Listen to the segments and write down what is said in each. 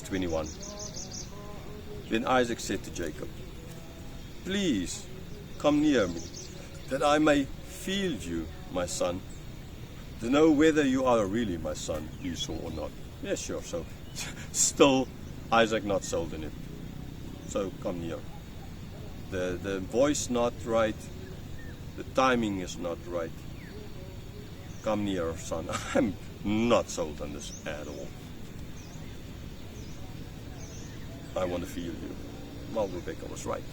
21. Then Isaac said to Jacob, "Please come near me, that I may feel you, my son, to know whether you are really my son Esau or not." Yeah, sure. So still Isaac not sold in it. So come near. The voice not right, the timing is not right. Come near, son. I'm not sold on this at all. I want to feel you. Well, Rebekah was right.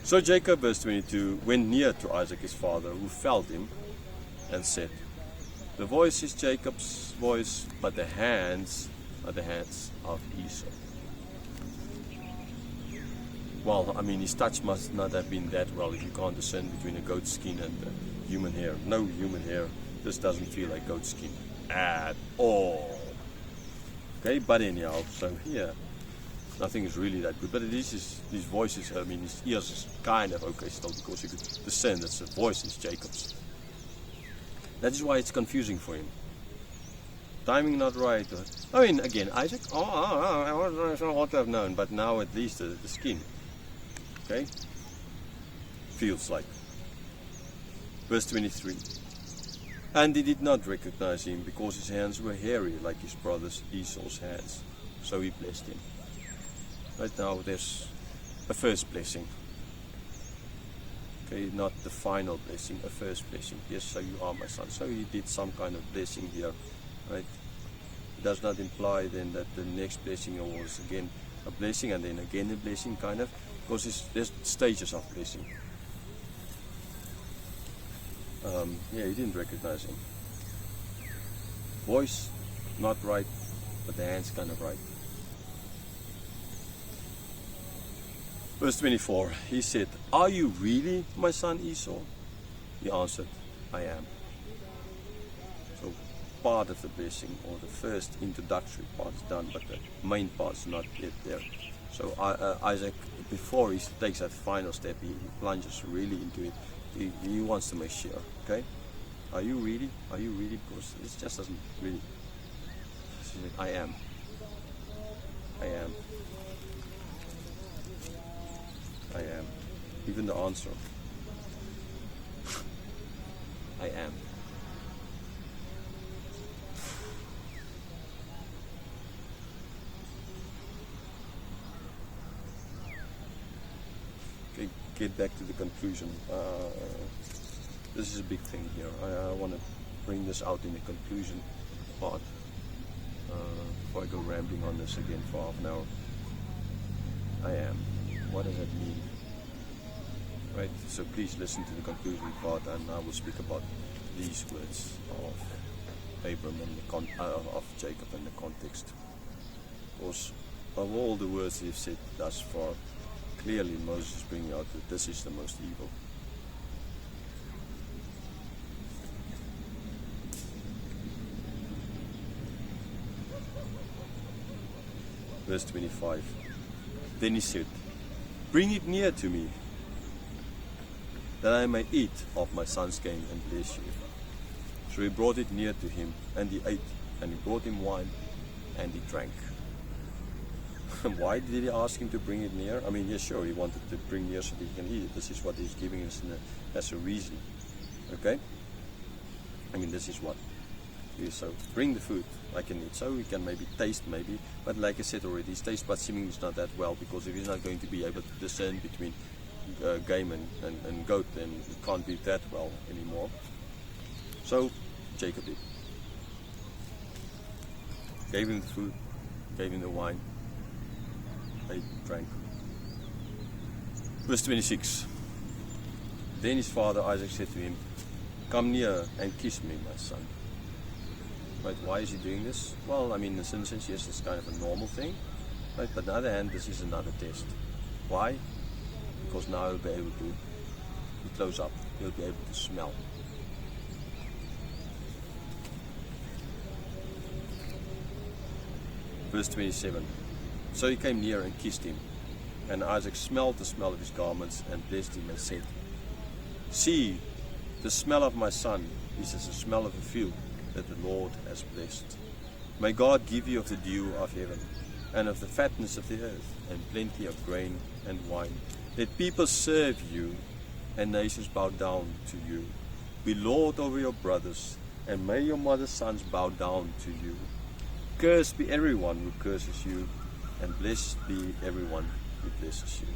So Jacob, verse 22, went near to Isaac his father, who felt him, and said, "The voice is Jacob's voice, but the hands are the hands of Esau." Well, I mean, his touch must not have been that well if you can't discern between a goat skin and human hair. No human hair. This doesn't feel like goat skin at all. Okay, but anyhow, so here, nothing is really that good. But it is his voices, I mean, his ears is kind of okay still, because you could discern that the voice is Jacob's. That is why it's confusing for him. Timing not right. I mean, again, Isaac, I ought to have known, but now at least the skin. Okay? Feels like. Verse 23. And he did not recognize him, because his hands were hairy like his brother's Esau's hands. So he blessed him. Right now there's a first blessing. Okay, not the final blessing, a first blessing. Yes, so you are my son. So he did some kind of blessing here. Right? It does not imply then that the next blessing was again a blessing and then again a blessing, kind of, because there's stages of blessing. Yeah, he didn't recognize him. Voice not right, but the hands kind of right. Verse 24, he said, "Are you really my son Esau?" He answered, "I am." So part of the blessing, or the first introductory part, is done, but the main part is not yet there. So Isaac, before he takes that final step, he plunges really into it. He wants to make sure, okay? Are you really? Are you really? Because it just doesn't really. I am. I am. I am. Even the answer. I am. Okay, get back to the conclusion. This is a big thing here. I want to bring this out in the conclusion part before I go rambling on this again for half an hour. I am. What does that mean? Right, so please listen to the conclusion part, and I will speak about these words of Abram and of Jacob in the context. Because of all the words they've said thus far, clearly Moses is bringing out that this is the most evil. Verse 25. Then he said, "Bring it near to me, that I may eat of my son's game and bless you." So he brought it near to him, and he ate, and he brought him wine, and he drank. Why did he ask him to bring it near? I mean, yes, sure, he wanted to bring near so that he can eat it. This is what he's giving us as a reason. Okay? I mean, this is what. So bring the food, I can eat. So we can maybe taste, but like I said already, his taste bud seemingly is not that well, because if he's not going to be able to discern between game and goat, then it can't be that well anymore. So Jacob did. Gave him the food, gave him the wine, ate, drank. Verse 26. Then his father Isaac said to him, "Come near and kiss me, my son." Right, why is he doing this? Well, I mean, in some sense, yes, it's kind of a normal thing. Right, but on the other hand, this is another test. Why? Because now he'll be able to close up. He'll be able to smell. Verse 27. So he came near and kissed him. And Isaac smelled the smell of his garments and blessed him and said, "See, the smell of my son is as the smell of a field that the Lord has blessed." May God give you of the dew of heaven, and of the fatness of the earth, and plenty of grain and wine. Let people serve you, and nations bow down to you. Be Lord over your brothers, and may your mother's sons bow down to you. Cursed be everyone who curses you, and blessed be everyone who blesses you.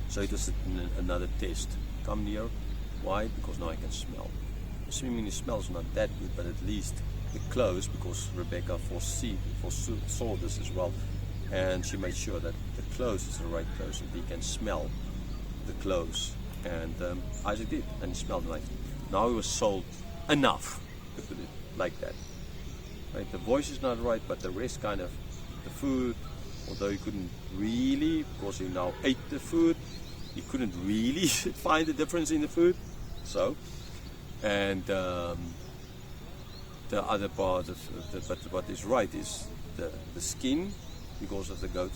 So it was another test. Come near. Why? Because now I can smell. Assuming the smell's not that good, but at least the clothes, because Rebecca foresaw this as well, and she made sure that the clothes is the right clothes, and he can smell the clothes. And Isaac did, and he smelled nice. Now he was sold enough, to put it like that. Right? The voice is not right, but the rest kind of, the food, although he couldn't really, because he now ate the food, he couldn't really find the difference in the food. So, and the other part of but what is right is the skin, because of the goat,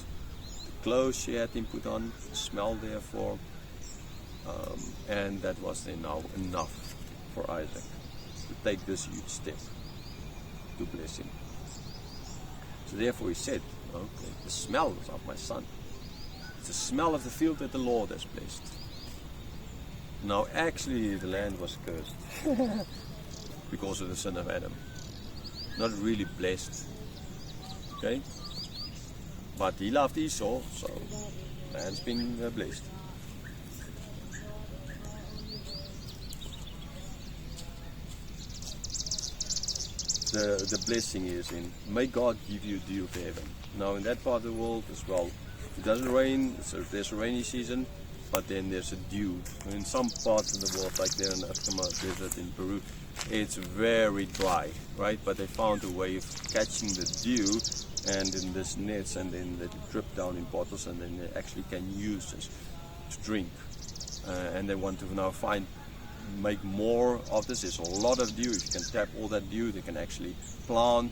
the clothes she had him put on, the smell therefore, and that was then now enough for Isaac to take this huge step to bless him. So therefore he said, okay, the smell of my son, it's the smell of the field that the Lord has blessed. Now actually the land was cursed because of the sin of Adam. Not really blessed. Okay? But he loved Esau, so man's been blessed. The blessing is in, may God give you dew of heaven. Now in that part of the world as well, it doesn't rain, so there's a rainy season, but then there's a dew. In some parts of the world, like there in the Atacama Desert in Peru, it's very dry, right? But they found a way of catching the dew and in this nets, and then they drip down in bottles, and then they actually can use this to drink. And they want to now make more of this. There's a lot of dew. If you can tap all that dew, they can actually plant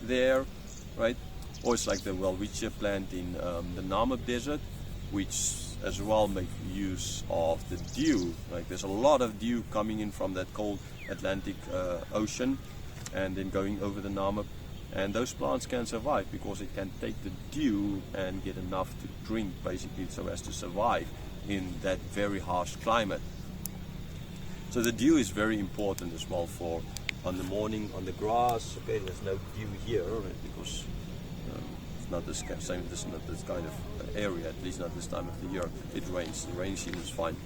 there, right? Or it's like the welwitschia plant in the Namib Desert, which as well make use of the dew. Like there's a lot of dew coming in from that cold Atlantic Ocean and then going over the Namib, and those plants can survive because it can take the dew and get enough to drink, basically, so as to survive in that very harsh climate. So the dew is very important as well for on the morning on the grass. Okay, there's no dew here because it's not this kind, not this kind of area, at least not this time of the year. It rains. The rain season is fine.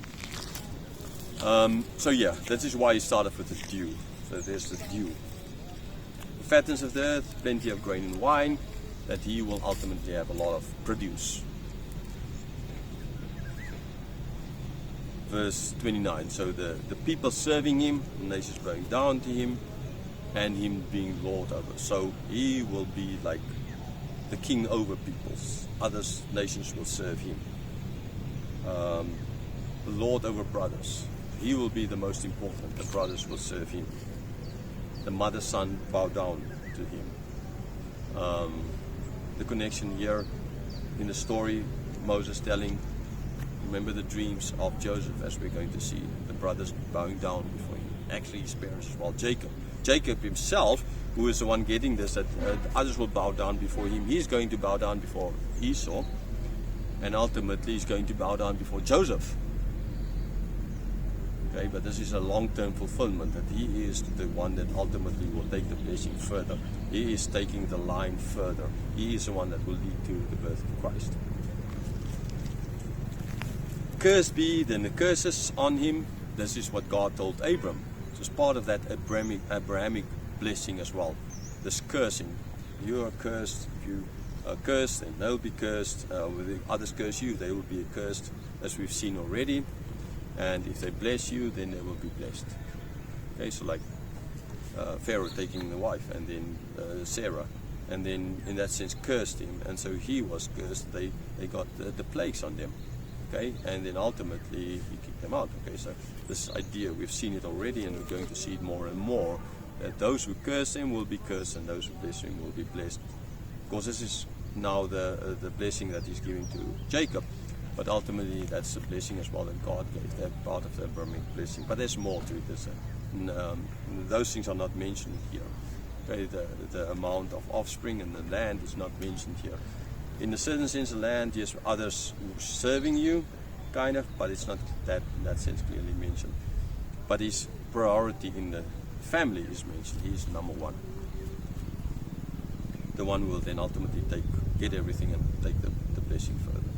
So yeah, that is why he started with the dew. So there's the dew. The fatness of the earth, plenty of grain and wine, that he will ultimately have a lot of produce. Verse 29, so the people serving him, the nations bowing down to him, and him being Lord over. So he will be like the king over peoples. Other nations will serve him. The Lord over brothers. He will be the most important. The brothers will serve him. The mother son bow down to him. The connection here in the story, Moses telling, remember the dreams of Joseph, as we're going to see, the brothers bowing down before him. Actually his parents as well, Jacob himself, who is the one getting this, that others will bow down before him. He's going to bow down before Esau, and ultimately he's going to bow down before Joseph. Okay, but this is a long-term fulfillment, that he is the one that ultimately will take the blessing further. He is taking the line further. He is the one that will lead to the birth of Christ. Cursed be, then the curses on him. This is what God told Abram. So it's part of that Abrahamic blessing as well. This cursing. You are cursed. If you are cursed, then they'll be cursed. If others curse you, they will be accursed, as we've seen already. And if they bless you, then they will be blessed. Okay, so like Pharaoh taking the wife, and then Sarah, and then in that sense cursed him, and so he was cursed. They got the plagues on them. Okay, and then ultimately he kicked them out. Okay, so this idea, we've seen it already, and we're going to see it more and more, that those who curse him will be cursed, and those who bless him will be blessed. Because this is now the blessing that he's giving to Jacob, but ultimately that's the blessing as well that God gave, that part of the Abrahamic blessing. But there's more to it. Those things are not mentioned here. Okay, the amount of offspring and the land is not mentioned here. In a certain sense, the land, yes, others serving you, kind of, but it's not that in that sense clearly mentioned. But his priority in the family is mentioned. He's number one. The one who will then ultimately get everything and take the blessing further.